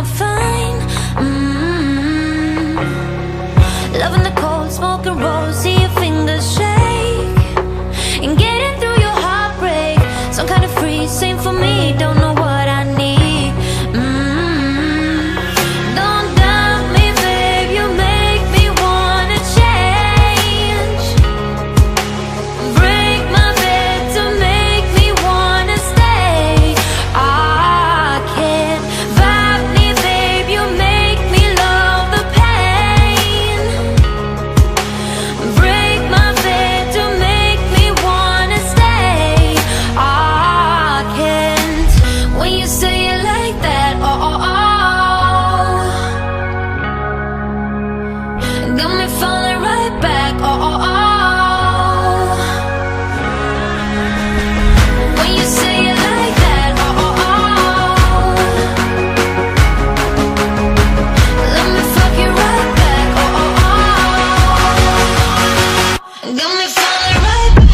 all fine. Loving the cold, smoking rolls, see your fingers shake, and getting through your heartbreak. Some kind of free, same for me, don't know what I need. Don't doubt me, babe, you make me wanna change. Break my bed to make me wanna stay. I can't vibe me, babe, you make me love the pain. Break my bed to make me wanna stay. I can't. When you say it like that, oh, oh, oh, got me falling right back, oh, oh, oh. When you say it like that, oh, oh, oh, let me fuck you right back, oh, oh, oh. Got me falling right back.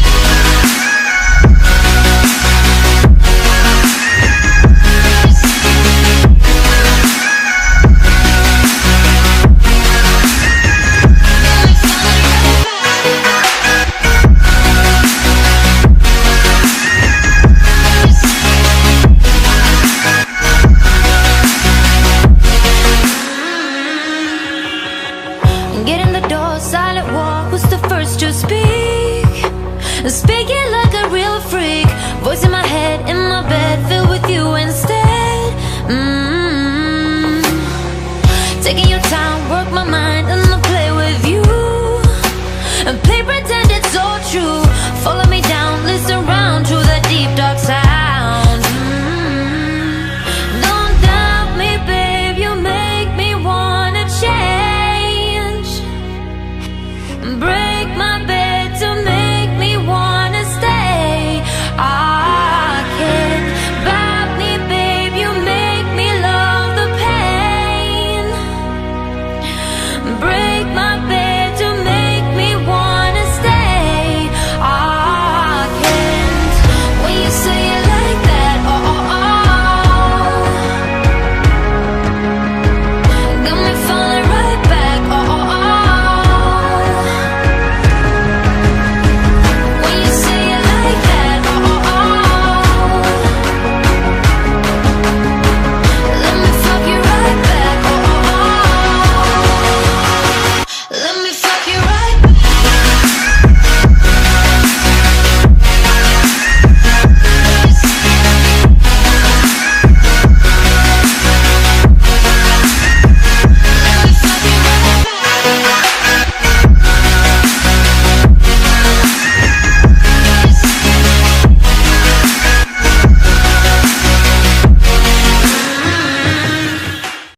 Get in the door, silent walk, who's the first to speak? Speaking like a real freak, voice in my head, in my bed, filled with you instead.